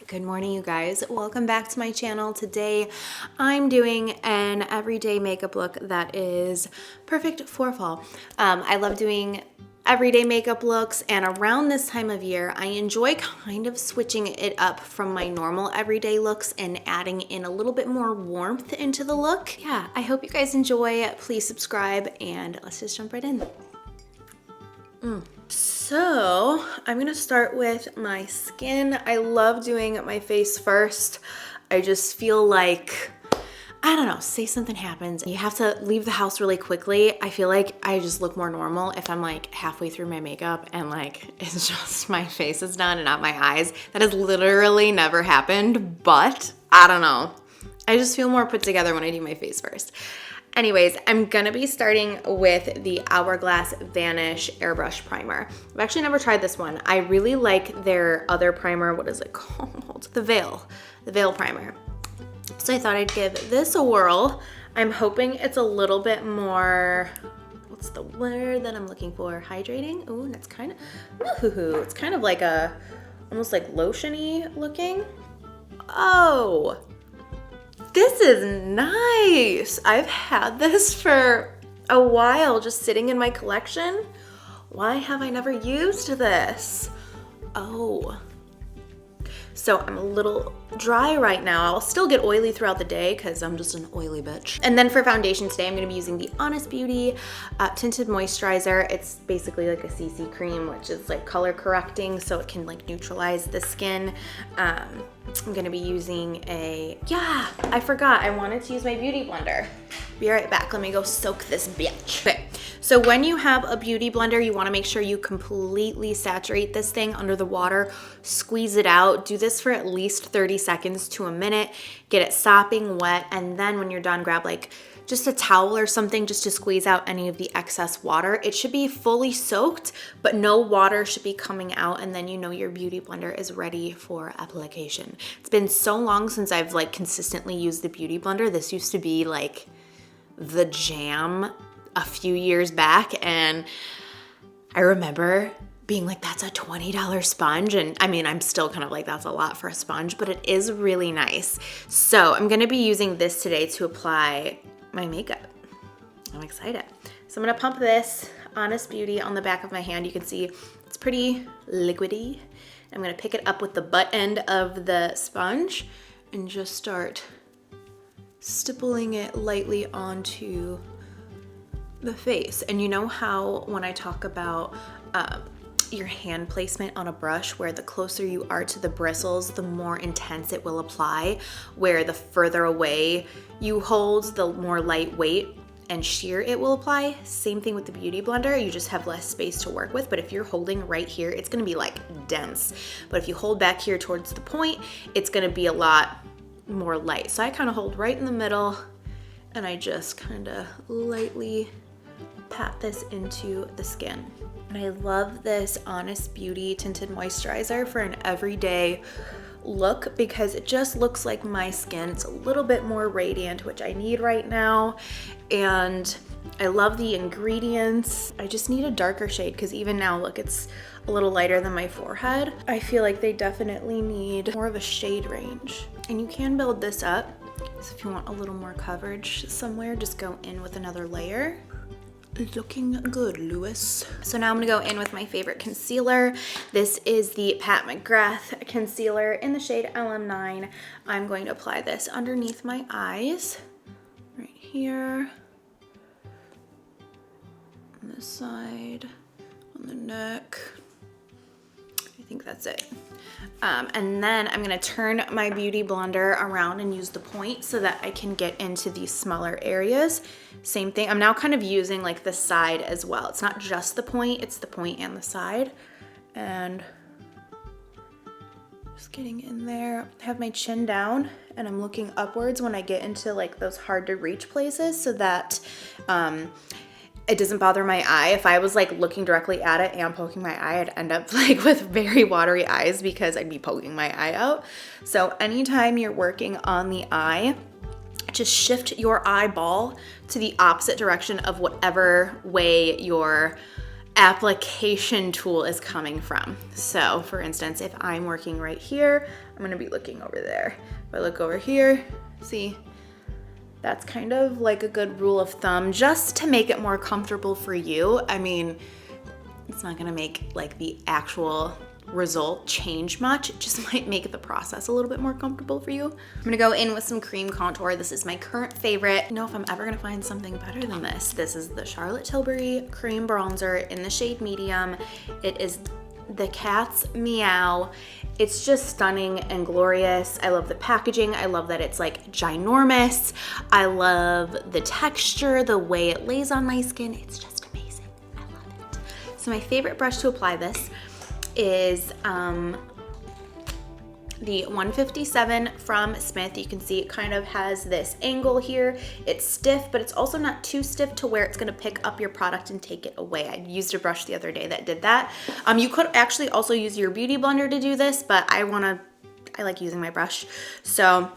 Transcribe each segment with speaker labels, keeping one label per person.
Speaker 1: Good morning, you guys. Welcome back to my channel. Today I'm doing an everyday makeup look that is perfect for fall. I love doing everyday makeup looks, and around this time of year I enjoy kind of switching it up from my normal everyday looks and adding in a little bit more warmth into the look. Yeah, I hope you guys enjoy. Please subscribe and let's just jump right in. So I'm gonna start with my skin. I love doing my face first. I just feel like, I don't know, say something happens and you have to leave the house really quickly. I feel like I just look more normal if I'm like halfway through my makeup and like it's just my face is done and not my eyes. That has literally never happened, but I don't know. I just feel more put together when I do my face first. Anyways, I'm gonna be starting with the Hourglass Vanish Airbrush Primer. I've actually never tried this one. I really like their other primer. What is it called? The Veil Primer. So I thought I'd give this a whirl. I'm hoping it's a little bit more, what's the word that I'm looking for? Hydrating? Ooh, that's kind of, it's kind of like a, almost like lotion-y looking. Oh, this is nice. I've had this for a while, just sitting in my collection. Why have I never used this? Oh. So I'm a little dry right now. I'll still get oily throughout the day because I'm just an oily bitch. And then for foundation today, I'm gonna be using the Honest Beauty Tinted Moisturizer. It's basically like a CC cream, which is like color correcting, so it can like neutralize the skin. I'm gonna be using I forgot, I wanted to use my beauty blender. Be right back, let me go soak this bitch. Okay, so when you have a beauty blender, you wanna make sure you completely saturate this thing under the water, squeeze it out, do this for at least 30 seconds to a minute, get it sopping wet, and then when you're done, grab like just a towel or something just to squeeze out any of the excess water. It should be fully soaked, but no water should be coming out, and then you know your beauty blender is ready for application. It's been so long since I've like consistently used the beauty blender. This used to be like the jam a few years back, and I remember being like, that's a $20 sponge. And I mean, I'm still kind of like, that's a lot for a sponge, but it is really nice. So I'm gonna be using this today to apply my makeup. I'm excited. So I'm gonna pump this Honest Beauty on the back of my hand. You can see it's pretty liquidy. I'm gonna pick it up with the butt end of the sponge and just start stippling it lightly onto the face. And you know how when I talk about your hand placement on a brush, where the closer you are to the bristles, the more intense it will apply, where the further away you hold, the more lightweight and sheer it will apply. Same thing with the beauty blender, you just have less space to work with, but if you're holding right here, it's gonna be like dense. But if you hold back here towards the point, it's gonna be a lot more light. So I kind of hold right in the middle and I just kind of lightly pat this into the skin. And I love this Honest Beauty Tinted Moisturizer for an everyday look because it just looks like my skin. It's a little bit more radiant, which I need right now. And I love the ingredients. I just need a darker shade because even now, look, it's a little lighter than my forehead. I feel like they definitely need more of a shade range. And you can build this up. So if you want a little more coverage somewhere, just go in with another layer. Looking good, Lewis. So now I'm gonna go in with my favorite concealer. This is the Pat McGrath concealer in the shade LM9. I'm going to apply this underneath my eyes, right here, on this side, on the neck. I think that's it. And then I'm gonna turn my beauty blender around and use the point so that I can get into these smaller areas. Same thing, I'm now kind of using like the side as well. It's not just the point, it's the point and the side. And just getting in there. I have my chin down and I'm looking upwards when I get into like those hard to reach places so that it doesn't bother my eye. If I was like looking directly at it and poking my eye, I'd end up like with very watery eyes because I'd be poking my eye out. So anytime you're working on the eye, just shift your eyeball to the opposite direction of whatever way your application tool is coming from. So for instance, if I'm working right here, I'm gonna be looking over there. If I look over here, see, that's kind of like a good rule of thumb just to make it more comfortable for you. I mean, it's not gonna make like the actual result change much. It just might make the process a little bit more comfortable for you. I'm gonna go in with some cream contour. This is my current favorite. You know, if I'm ever gonna find something better than this, this is the Charlotte Tilbury Cream Bronzer in the shade medium. It is the cat's meow. It's just stunning and glorious. I love the packaging. I love that it's like ginormous. I love the texture, the way it lays on my skin. It's just amazing. I love it. So my favorite brush to apply this is the 157 from Smith. You can see it kind of has this angle here. It's stiff, but it's also not too stiff to where it's gonna pick up your product and take it away. I used a brush the other day that did that. You could actually also use your beauty blender to do this, but I like using my brush. So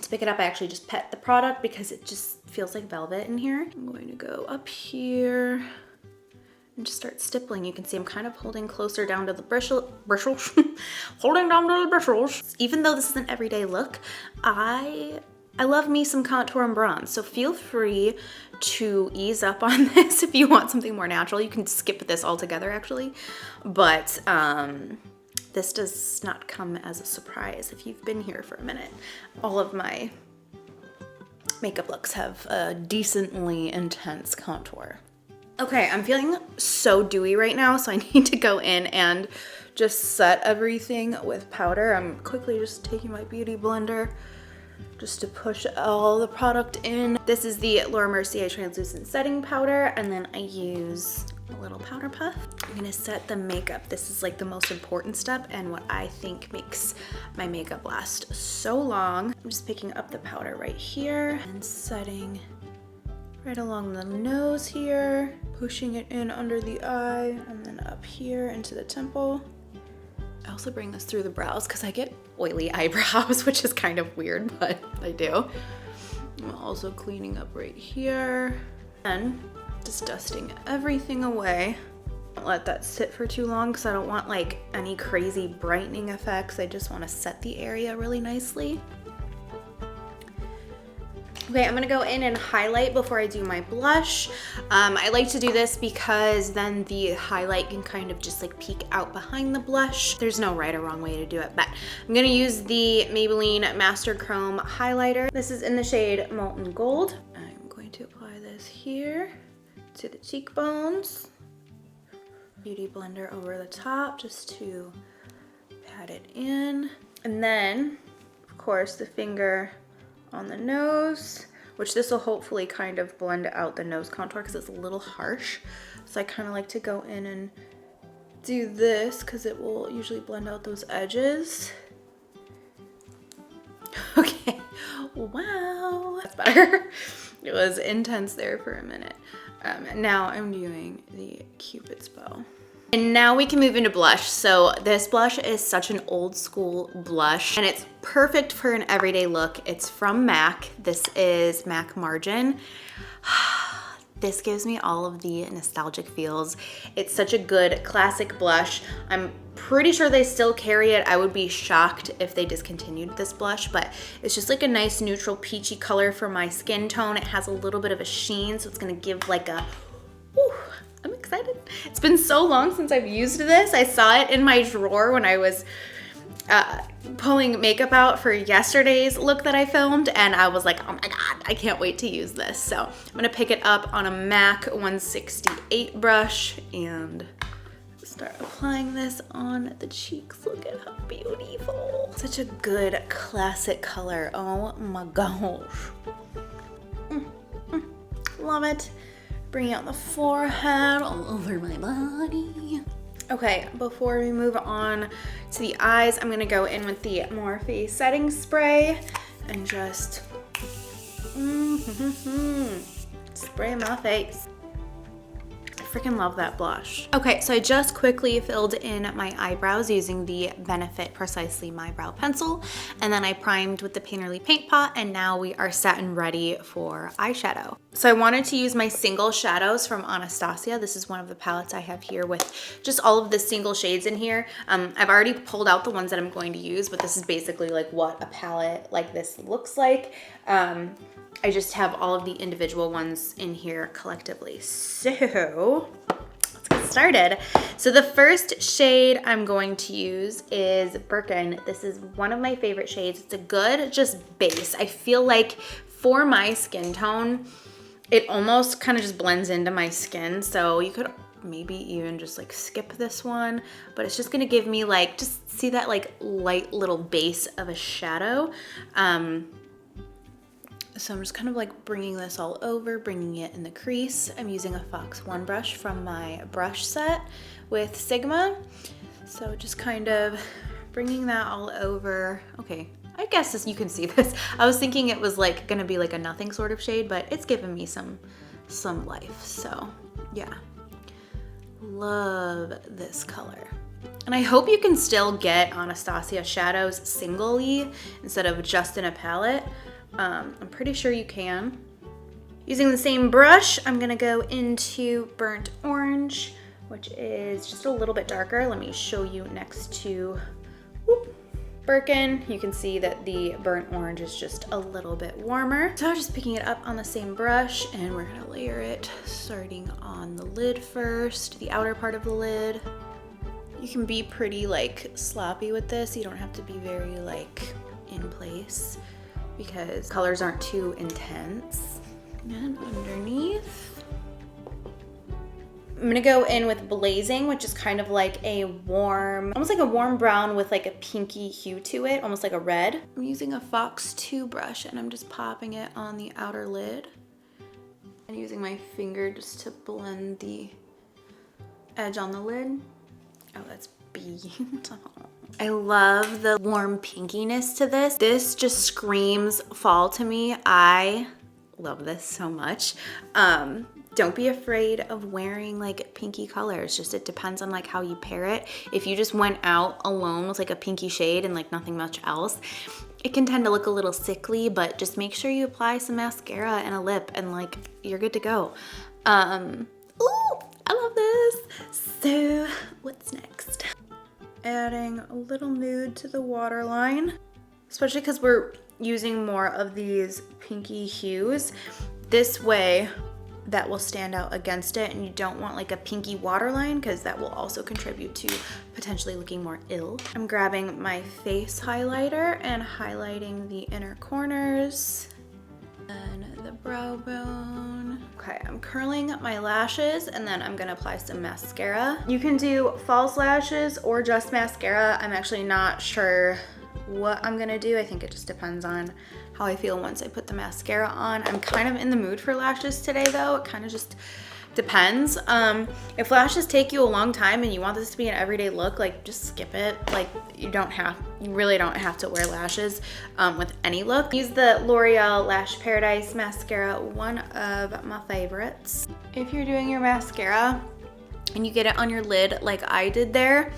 Speaker 1: to pick it up, I actually just pet the product because it just feels like velvet in here. I'm going to go up here and just start stippling. You can see I'm kind of holding closer down to the bristles, holding down to the bristles. Even though this is an everyday look, I love me some contour and bronze. So feel free to ease up on this if you want something more natural. You can skip this altogether actually, but this does not come as a surprise if you've been here for a minute. All of my makeup looks have a decently intense contour. Okay, I'm feeling so dewy right now, so I need to go in and just set everything with powder. I'm quickly just taking my beauty blender just to push all the product in. This is the Laura Mercier Translucent Setting Powder, and then I use a little powder puff. I'm gonna set the makeup. This is like the most important step and what I think makes my makeup last so long. I'm just picking up the powder right here and setting right along the nose here, pushing it in under the eye, and then up here into the temple. I also bring this through the brows because I get oily eyebrows, which is kind of weird, but I do. I'm also cleaning up right here and just dusting everything away. Don't let that sit for too long because I don't want like any crazy brightening effects. I just want to set the area really nicely. Okay, I'm gonna go in and highlight before I do my blush. I like to do this because then the highlight can kind of just like peek out behind the blush. There's no right or wrong way to do it, but I'm gonna use the Maybelline Master Chrome highlighter. This is in the shade Molten Gold. I'm going to apply this here to the cheekbones. Beauty blender over the top just to pat it in. And then, of course, the finger on the nose, which this will hopefully kind of blend out the nose contour because it's a little harsh. So I kind of like to go in and do this because it will usually blend out those edges. Okay, wow, that's better. It was intense there for a minute. Now I'm doing the Cupid's bow. And now we can move into blush. So this blush is such an old school blush and it's perfect for an everyday look. It's from MAC. This is MAC Margin. This gives me all of the nostalgic feels. It's such a good classic blush. I'm pretty sure they still carry it. I would be shocked if they discontinued this blush, but it's just like a nice neutral peachy color for my skin tone. It has a little bit of a sheen, so it's gonna give like a, whew, I'm excited. It's been so long since I've used this. I saw it in my drawer when I was pulling makeup out for yesterday's look that I filmed, and I was like, oh my God, I can't wait to use this. So I'm gonna pick it up on a MAC 168 brush and start applying this on the cheeks. Look at how beautiful. Such a good classic color. Oh my gosh. Love it. Bring out the forehead all over my body. Okay, before we move on to the eyes, I'm gonna go in with the Morphe setting spray and just spray my face. freaking love that blush. Okay, so I just quickly filled in my eyebrows using the Benefit Precisely My Brow Pencil, and then I primed with the Painterly Paint Pot, and now we are set and ready for eyeshadow. So I wanted to use my single shadows from Anastasia. This is one of the palettes I have here with just all of the single shades in here. I've already pulled out the ones that I'm going to use, but this is basically like what a palette like this looks like. I just have all of the individual ones in here collectively. So let's get started. So the first shade I'm going to use is Birkin. This is one of my favorite shades. It's a good just base. I feel like for my skin tone, it almost kind of just blends into my skin. So you could maybe even just like skip this one, but it's just gonna give me like, just see that like light little base of a shadow. So I'm just kind of like bringing this all over, bringing it in the crease. I'm using a Fox 1 brush from my brush set with Sigma. So just kind of bringing that all over. Okay, I guess you can see this. I was thinking it was like gonna be like a nothing sort of shade, but it's giving me some life. So yeah, love this color. And I hope you can still get Anastasia shadows singly instead of just in a palette. I'm pretty sure you can. Using the same brush, I'm gonna go into Burnt Orange, which is just a little bit darker. Let me show you next to Birkin. You can see that the Burnt Orange is just a little bit warmer. So I'm just picking it up on the same brush, and we're gonna layer it starting on the lid first, the outer part of the lid. You can be pretty like sloppy with this. You don't have to be very like in place, because colors aren't too intense. And underneath, I'm gonna go in with Blazing, which is kind of like a warm, almost like a warm brown with like a pinky hue to it, almost like a red. I'm using a Fox 2 brush, and I'm just popping it on the outer lid and using my finger just to blend the edge on the lid. Oh, that's beautiful. I love the warm pinkiness to this. This just screams fall to me. I love this so much. Don't be afraid of wearing like pinky colors. Just it depends on like how you pair it. If you just went out alone with like a pinky shade and like nothing much else, it can tend to look a little sickly, but just make sure you apply some mascara and a lip and like you're good to go. Ooh, I love this. So what's next? Adding a little nude to the waterline, especially because we're using more of these pinky hues. This way that will stand out against it, and you don't want like a pinky waterline because that will also contribute to potentially looking more ill. I'm grabbing my face highlighter and highlighting the inner corners and the brow bone. Okay, I'm curling my lashes, and then I'm gonna apply some mascara. You can do false lashes or just mascara. I'm actually not sure what I'm gonna do. I think it just depends on how I feel once I put the mascara on. I'm kind of in the mood for lashes today though. It kind of just depends. If lashes take you a long time and you want this to be an everyday look, like just skip it. Like you really don't have to wear lashes with any look. Use the L'Oreal Lash Paradise mascara, one of my favorites. If you're doing your mascara and you get it on your lid like I did there,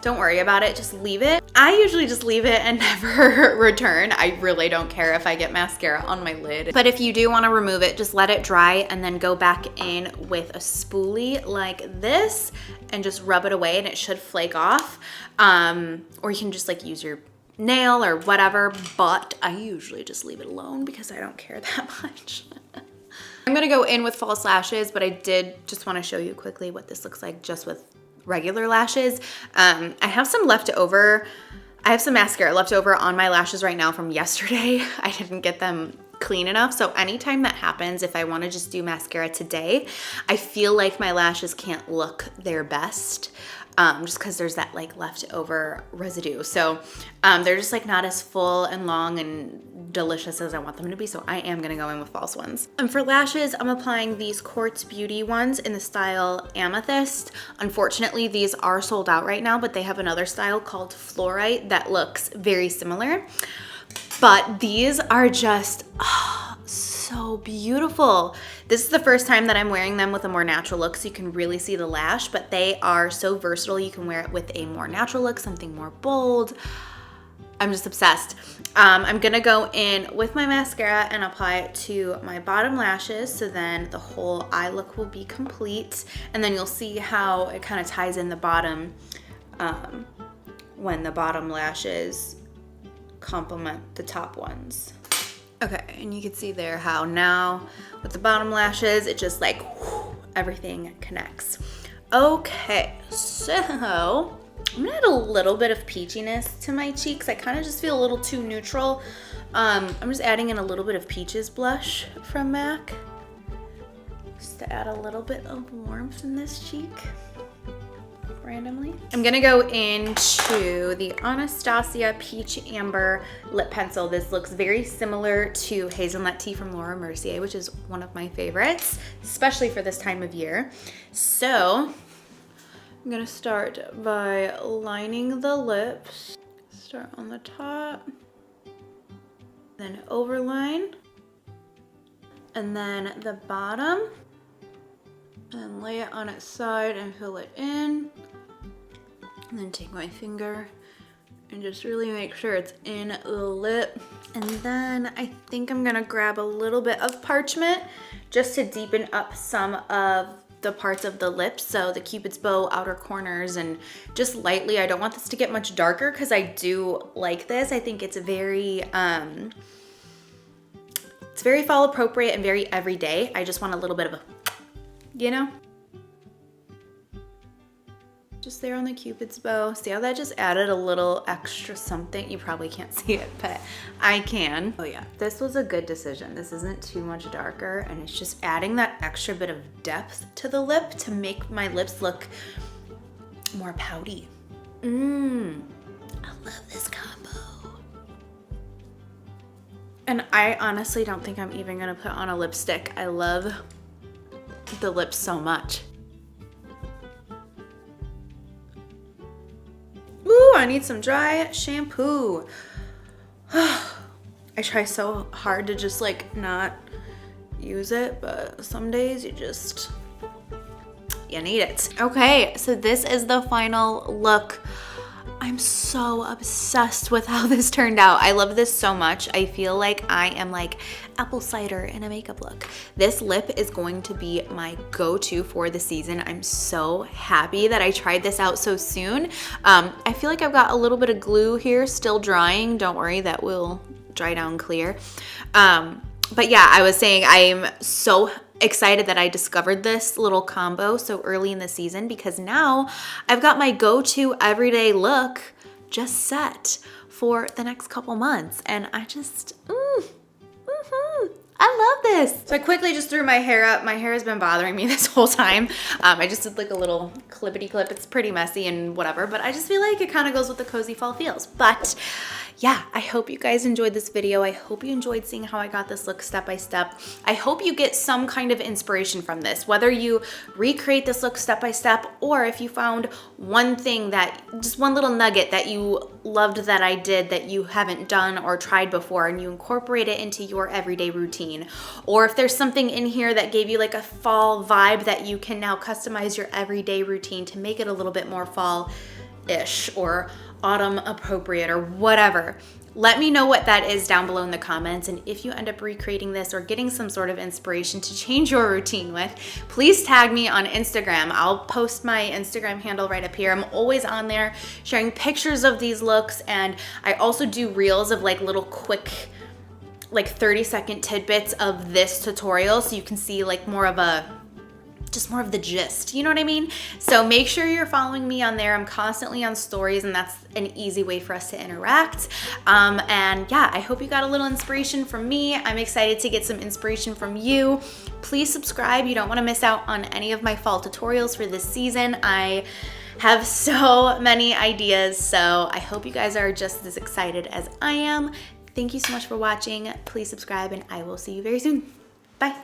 Speaker 1: don't worry about it, just leave it. I usually just leave it and never return. I really don't care if I get mascara on my lid. But if you do want to remove it, just let it dry and then go back in with a spoolie like this and just rub it away and it should flake off. Or you can just like use your nail or whatever, but I usually just leave it alone because I don't care that much. I'm gonna go in with false lashes, but I did just want to show you quickly what this looks like just with regular lashes. I have some leftover. I have some mascara left over on my lashes right now from yesterday. I didn't get them clean enough. So anytime that happens, if I want to just do mascara today, I feel like my lashes can't look their best. Just because there's that like leftover residue. So they're just like not as full and long and delicious as I want them to be. So I am gonna go in with false ones. And for lashes, I'm applying these Quartz Beauty ones in the style Amethyst. Unfortunately, these are sold out right now, but they have another style called Fluorite that looks very similar. But these are just so beautiful. This is the first time that I'm wearing them with a more natural look, so you can really see the lash, but they are so versatile. You can wear it with a more natural look, something more bold. I'm just obsessed. I'm gonna go in with my mascara and apply it to my bottom lashes, so then the whole eye look will be complete. And then you'll see how it kind of ties in the bottom when the bottom lashes complement the top ones. Okay, and you can see there how now with the bottom lashes, it just like everything connects. Okay, so I'm gonna add a little bit of peachiness to my cheeks. I kind of just feel a little too neutral. I'm just adding in a little bit of Peaches blush from MAC, just to add a little bit of warmth in this cheek randomly. I'm gonna go into the Anastasia Peach Amber lip pencil. This looks very similar to Hazelnut Tea from Laura Mercier, which is one of my favorites, especially for this time of year. So I'm gonna start by lining the lips. Start on the top, then overline, and then the bottom, and lay it on its side and fill it in. And then take my finger and just really make sure it's in the lip. And then I think I'm gonna grab a little bit of parchment just to deepen up some of the parts of the lips, so the Cupid's bow, outer corners, and just lightly. I don't want this to get much darker because I do like this. I think it's very fall appropriate and very everyday. I just want a little bit of a, you know? Just there on the Cupid's bow. See how that just added a little extra something? You probably can't see it, but I can. Oh yeah, this was a good decision. This isn't too much darker, and it's just adding that extra bit of depth to the lip to make my lips look more pouty. I love this combo. And I honestly don't think I'm even gonna put on a lipstick. I love the lips so much. Ooh, I need some dry shampoo. I try so hard to just like not use it, but some days you need it. Okay, so this is the final look. I'm so obsessed with how this turned out. I love this so much. I feel like I am like apple cider in a makeup look. This lip is going to be my go-to for the season. I'm so happy that I tried this out so soon. I feel like I've got a little bit of glue here still drying. Don't worry, that will dry down clear. But yeah, I was saying I'm so excited that I discovered this little combo so early in the season, because now I've got my go-to everyday look just set for the next couple months, and I just I love this. So I quickly just threw my hair up. My hair has been bothering me this whole time. I just did like a little clippity clip. It's pretty messy and whatever, but I just feel like it kind of goes with the cozy fall feels. But yeah, I hope you guys enjoyed this video. I hope you enjoyed seeing how I got this look step by step. I hope you get some kind of inspiration from this, whether you recreate this look step by step, or if you found one thing that, just one little nugget that you loved that I did that you haven't done or tried before, and you incorporate it into your everyday routine. Or if there's something in here that gave you like a fall vibe that you can now customize your everyday routine to make it a little bit more fall-ish or autumn appropriate or whatever. Let me know what that is down below in the comments, and if you end up recreating this or getting some sort of inspiration to change your routine with, please tag me on Instagram. I'll post my Instagram handle right up here. I'm always on there sharing pictures of these looks, and I also do reels of like little quick like 30-second tidbits of this tutorial, so you can see like more of the gist, you know what I mean? So make sure you're following me on there. I'm constantly on stories, and that's an easy way for us to interact. And yeah, I hope you got a little inspiration from me. I'm excited to get some inspiration from you. Please subscribe. You don't want to miss out on any of my fall tutorials for this season. I have so many ideas, so I hope you guys are just as excited as I am. Thank you so much for watching. Please subscribe, and I will see you very soon.